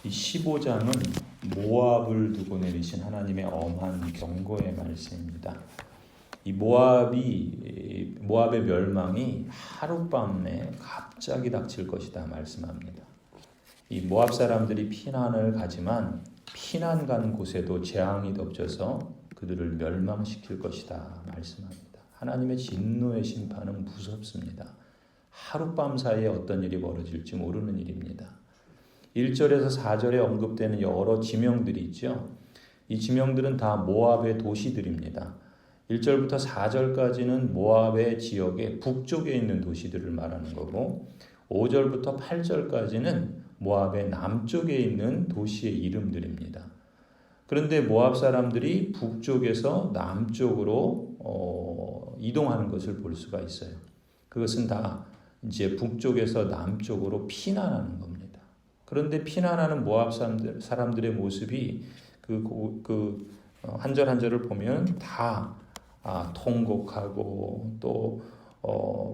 이 15장은 모압을 두고 내리신 하나님의 엄한 경고의 말씀입니다. 이 모압의 멸망이 하룻밤에 갑자기 닥칠 것이다 말씀합니다. 이 모압 사람들이 피난을 가지만 피난 간 곳에도 재앙이 덮쳐서 그들을 멸망시킬 것이다 말씀합니다. 하나님의 진노의 심판은 무섭습니다. 하룻밤 사이에 어떤 일이 벌어질지 모르는 일입니다. 1절에서 4절에 언급되는 여러 지명들이 있죠. 이 지명들은 다 모압의 도시들입니다. 1절부터 4절까지는 모압의 지역의 북쪽에 있는 도시들을 말하는 거고 5절부터 8절까지는 모압의 남쪽에 있는 도시의 이름들입니다. 그런데 모압 사람들이 북쪽에서 남쪽으로 이동하는 것을 볼 수가 있어요. 그것은 다 이제 북쪽에서 남쪽으로 피난하는 겁니다. 그런데 피난하는 모압 사람들의 모습이 한 절 한 절을 보면 다 통곡하고 또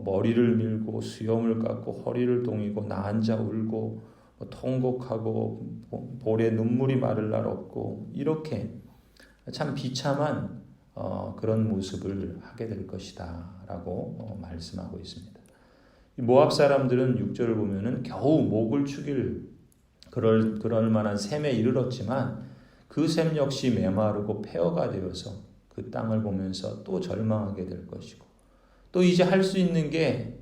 머리를 밀고 수염을 깎고 허리를 동이고 나 앉아 울고 통곡하고 볼에 눈물이 마를 날 없고 이렇게 참 비참한 그런 모습을 하게 될 것이다 라고 말씀하고 있습니다. 모압 사람들은 6절을 보면은 겨우 목을 축일 그럴 만한 셈에 이르렀지만 그 셈 역시 메마르고 폐허가 되어서 그 땅을 보면서 또 절망하게 될 것이고 또 이제 할 수 있는 게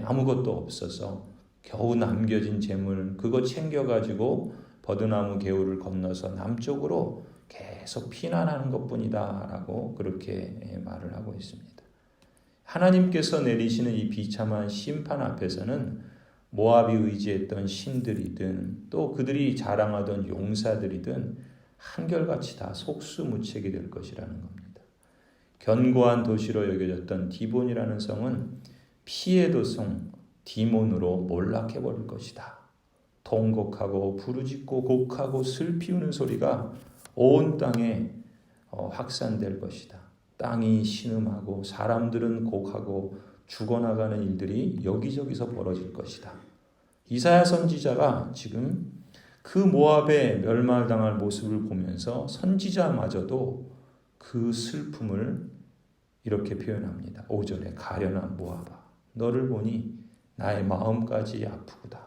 아무것도 없어서 겨우 남겨진 재물 그거 챙겨가지고 버드나무 개울을 건너서 남쪽으로 계속 피난하는 것뿐이다 라고 그렇게 말을 하고 있습니다. 하나님께서 내리시는 이 비참한 심판 앞에서는 모압이 의지했던 신들이든 또 그들이 자랑하던 용사들이든 한결같이 다 속수무책이 될 것이라는 겁니다. 견고한 도시로 여겨졌던 디본이라는 성은 피의 도성 디몬으로 몰락해버릴 것이다. 통곡하고 부르짖고 곡하고 슬피우는 소리가 온 땅에 확산될 것이다. 땅이 신음하고 사람들은 곡하고 죽어나가는 일들이 여기저기서 벌어질 것이다. 이사야 선지자가 지금 그 모압의 멸망당할 모습을 보면서 선지자마저도 그 슬픔을 이렇게 표현합니다. 5절에 가련한 모압아 너를 보니 나의 마음까지 아프구다.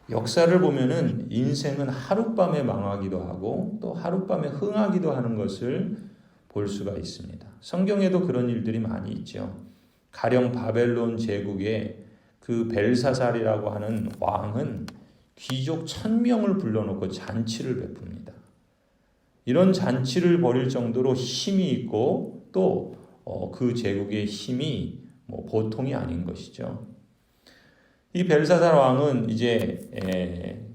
역사를 보면은 인생은 하룻밤에 망하기도 하고 또 하룻밤에 흥하기도 하는 것을 볼 수가 있습니다. 성경에도 그런 일들이 많이 있죠. 가령 바벨론 제국의 그 벨사살이라고 하는 왕은 귀족 1000명을 불러놓고 잔치를 베풉니다. 이런 잔치를 벌일 정도로 힘이 있고 또 그 제국의 힘이 보통이 아닌 것이죠. 이 벨사살 왕은 이제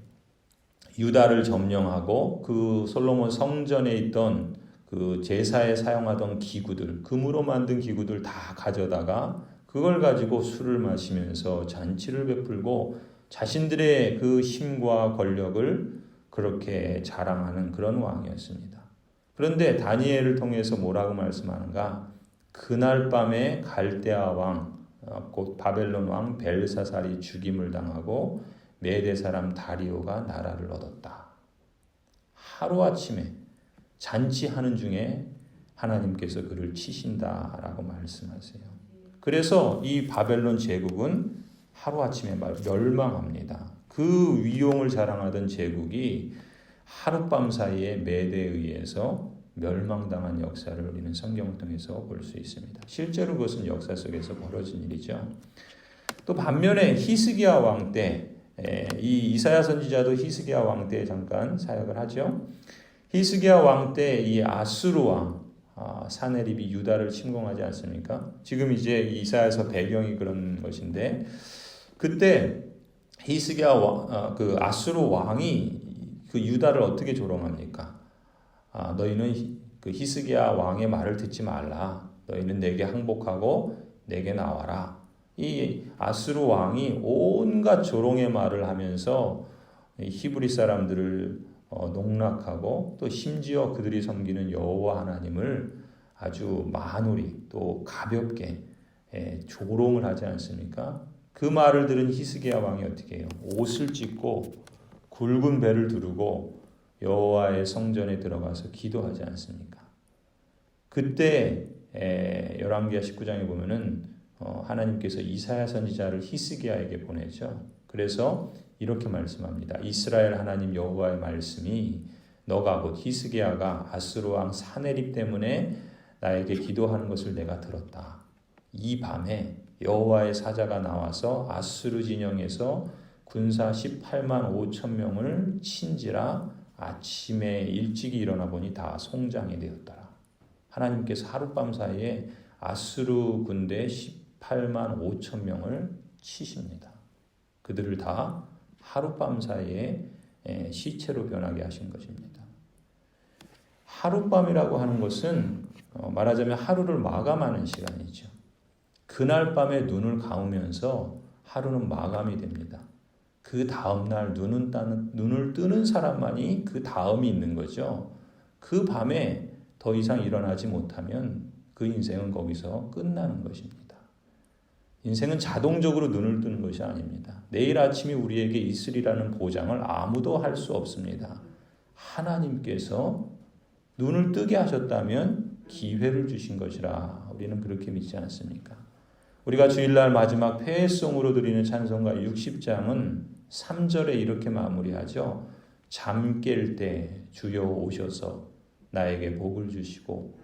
유다를 점령하고 그 솔로몬 성전에 있던 그 제사에 사용하던 기구들, 금으로 만든 기구들 다 가져다가 그걸 가지고 술을 마시면서 잔치를 베풀고 자신들의 그 힘과 권력을 그렇게 자랑하는 그런 왕이었습니다. 그런데 다니엘을 통해서 뭐라고 말씀하는가? 그날 밤에 갈대아 왕, 곧 바벨론 왕 벨사살이 죽임을 당하고 메대 사람 다리오가 나라를 얻었다. 하루아침에 잔치하는 중에 하나님께서 그를 치신다라고 말씀하세요. 그래서 이 바벨론 제국은 하루아침에 멸망합니다. 그 위용을 자랑하던 제국이 하룻밤 사이에 메대에 의해서 멸망당한 역사를 우리는 성경을 통해서 볼 수 있습니다. 실제로 그것은 역사 속에서 벌어진 일이죠. 또 반면에 히스기야 왕 때, 이 이사야 선지자도 히스기야 왕 때 잠깐 사역을 하죠. 히스기야 왕 때 이 아수르 왕 사네립이 유다를 침공하지 않습니까? 지금 이제 이사야서 배경이 그런 것인데 그때 히스기야 왕, 그 아수르 왕이 그 유다를 어떻게 조롱합니까? 너희는 그 히스기야 왕의 말을 듣지 말라. 너희는 내게 항복하고 내게 나와라. 이 아수르 왕이 온갖 조롱의 말을 하면서 히브리 사람들을 농락하고 또 심지어 그들이 섬기는 여호와 하나님을 아주 만홀히 또 가볍게 조롱을 하지 않습니까? 그 말을 들은 히스기야 왕이 어떻게 해요? 옷을 찢고 굵은 배를 두르고 여호와의 성전에 들어가서 기도하지 않습니까? 그때 열왕기하 19장에 보면은 하나님께서 이사야 선지자를 히스기야에게 보내죠. 그래서 이렇게 말씀합니다. 이스라엘 하나님 여호와의 말씀이 너가 곧 히스기야가 아수르 왕 사네립 때문에 나에게 기도하는 것을 내가 들었다. 이 밤에 여호와의 사자가 나와서 아수르 진영에서 군사 18만 5천 명을 친지라 아침에 일찍이 일어나 보니 다 송장이 되었더라. 하나님께서 하룻밤 사이에 아수르 군대 18만 5천 명을 치십니다. 그들을 다 하룻밤 사이에 시체로 변하게 하신 것입니다. 하룻밤이라고 하는 것은 말하자면 하루를 마감하는 시간이죠. 그날 밤에 눈을 감으면서 하루는 마감이 됩니다. 그 다음날 눈을 뜨는 사람만이 그 다음이 있는 거죠. 그 밤에 더 이상 일어나지 못하면 그 인생은 거기서 끝나는 것입니다. 인생은 자동적으로 눈을 뜨는 것이 아닙니다. 내일 아침이 우리에게 있으리라는 보장을 아무도 할 수 없습니다. 하나님께서 눈을 뜨게 하셨다면 기회를 주신 것이라 우리는 그렇게 믿지 않습니까? 우리가 주일날 마지막 폐회송으로 드리는 찬송가 60장은 3절에 이렇게 마무리하죠. 잠 깰 때 주여 오셔서 나에게 복을 주시고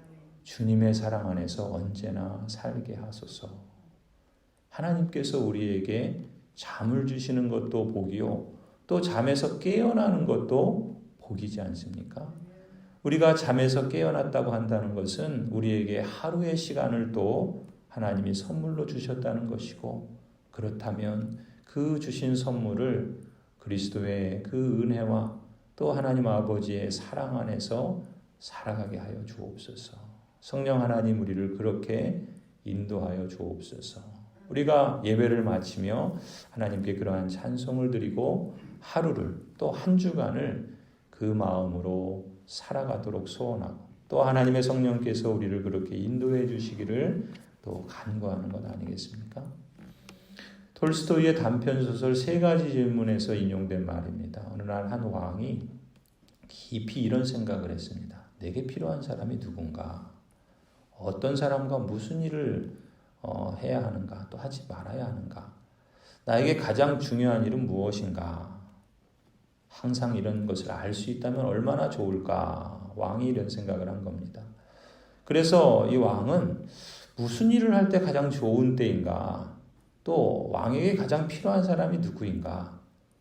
주님의 사랑 안에서 언제나 살게 하소서. 하나님께서 우리에게 잠을 주시는 것도 복이요, 또 잠에서 깨어나는 것도 복이지 않습니까? 우리가 잠에서 깨어났다고 한다는 것은 우리에게 하루의 시간을 또 하나님이 선물로 주셨다는 것이고, 그렇다면 그 주신 선물을 그리스도의 그 은혜와 또 하나님 아버지의 사랑 안에서 살아가게 하여 주옵소서. 성령 하나님 우리를 그렇게 인도하여 주옵소서. 우리가 예배를 마치며 하나님께 그러한 찬송을 드리고 하루를 또 한 주간을 그 마음으로 살아가도록 소원하고, 또 하나님의 성령께서 우리를 그렇게 인도해 주시기를 또 간구하는 것 아니겠습니까? 톨스토이의 단편소설 3가지 질문에서 인용된 말입니다. 어느 날 한 왕이 깊이 이런 생각을 했습니다. 내게 필요한 사람이 누군가? 어떤 사람과 무슨 일을 해야 하는가? 또 하지 말아야 하는가? 나에게 가장 중요한 일은 무엇인가? 항상 이런 것을 알 수 있다면 얼마나 좋을까? 왕이 이런 생각을 한 겁니다. 그래서 이 왕은 무슨 일을 할 때 가장 좋은 때인가? 또 왕에게 가장 필요한 사람이 누구인가?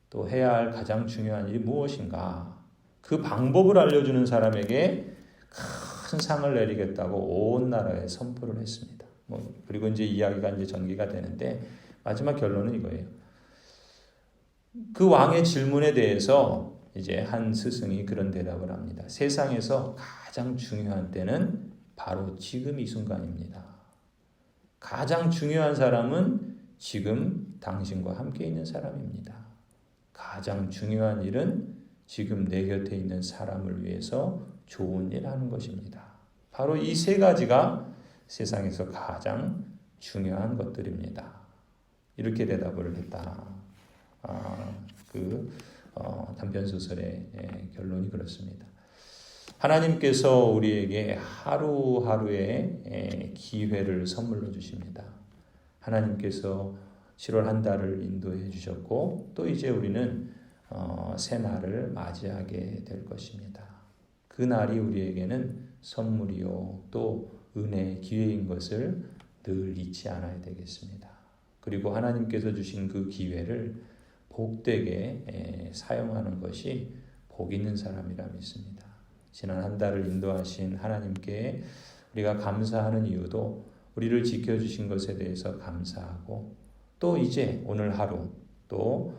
또 해야 할 가장 중요한 일이 무엇인가? 그 방법을 알려주는 사람에게 큰 상을 내리겠다고 온 나라에 선포를 했습니다. 그리고 이제 이야기가 이제 전개가 되는데 마지막 결론은 이거예요. 그 왕의 질문에 대해서 이제 한 스승이 그런 대답을 합니다. 세상에서 가장 중요한 때는 바로 지금 이 순간입니다. 가장 중요한 사람은 지금 당신과 함께 있는 사람입니다. 가장 중요한 일은 지금 내 곁에 있는 사람을 위해서 좋은 일 하는 것입니다. 바로 이 3가지가 세상에서 가장 중요한 것들입니다. 이렇게 대답을 했다. 단편소설의 결론이 그렇습니다. 하나님께서 우리에게 하루하루의 기회를 선물로 주십니다. 하나님께서 7월 한 달을 인도해 주셨고, 또 이제 우리는 새 날을 맞이하게 될 것입니다. 그 날이 우리에게는 선물이요 또 은혜의 기회인 것을 늘 잊지 않아야 되겠습니다. 그리고 하나님께서 주신 그 기회를 복되게 사용하는 것이 복 있는 사람이라 믿습니다. 지난 한 달을 인도하신 하나님께 우리가 감사하는 이유도 우리를 지켜주신 것에 대해서 감사하고, 또 이제 오늘 하루 또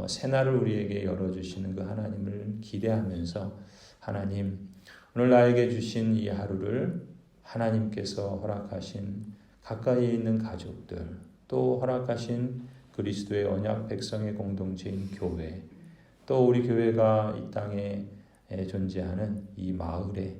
새날을 우리에게 열어주시는 그 하나님을 기대하면서, 하나님 오늘 나에게 주신 이 하루를 하나님께서 허락하신 가까이 있는 가족들, 또 허락하신 그리스도의 언약 백성의 공동체인 교회, 또 우리 교회가 이 땅에 존재하는 이 마을에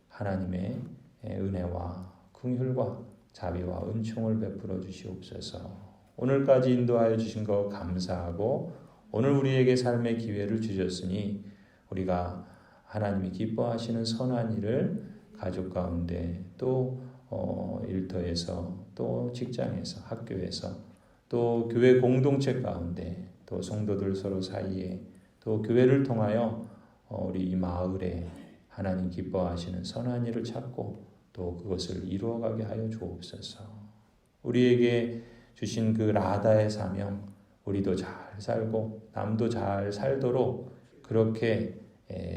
하나님의 은혜와 긍휼과 자비와 은총을 베풀어 주시옵소서. 오늘까지 인도하여 주신 것 감사하고 오늘 우리에게 삶의 기회를 주셨으니 우리가 하나님이 기뻐하시는 선한 일을 가족 가운데 또 일터에서 또 직장에서 학교에서 또 교회 공동체 가운데 또 성도들 서로 사이에 또 교회를 통하여 우리 이 마을에 하나님 기뻐하시는 선한 일을 찾고 또 그것을 이루어가게 하여 주옵소서. 우리에게 주신 그 라다의 사명, 우리도 잘 살고 남도 잘 살도록 그렇게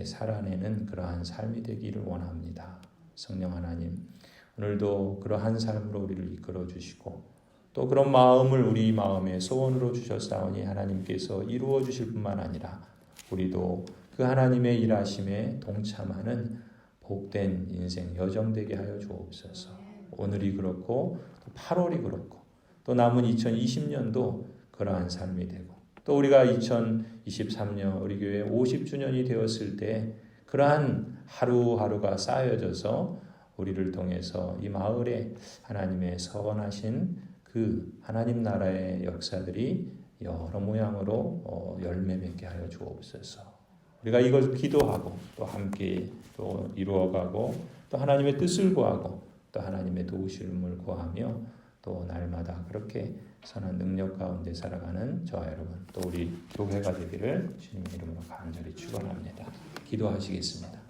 살아내는 그러한 삶이 되기를 원합니다. 성령 하나님, 오늘도 그러한 삶으로 우리를 이끌어 주시고 또 그런 마음을 우리 마음의 소원으로 주셨사오니 하나님께서 이루어 주실 뿐만 아니라 우리도 그 하나님의 일하심에 동참하는 복된 인생 여정되게 하여 주옵소서. 오늘이 그렇고 또 8월이 그렇고 또 남은 2020년도 그러한 삶이 되고 또 우리가 2023년 우리 교회 50주년이 되었을 때 그러한 하루하루가 쌓여져서 우리를 통해서 이 마을에 하나님의 선하신 그 하나님 나라의 역사들이 여러 모양으로 열매 맺게 하여 주옵소서. 우리가 이걸 기도하고 또 함께 또 이루어가고 또 하나님의 뜻을 구하고 또 하나님의 도우심을 구하며 또 날마다 그렇게 선한 능력 가운데 살아가는 저와 여러분 또 우리 교회가 되기를 주님의 이름으로 간절히 축원합니다. 기도하시겠습니다.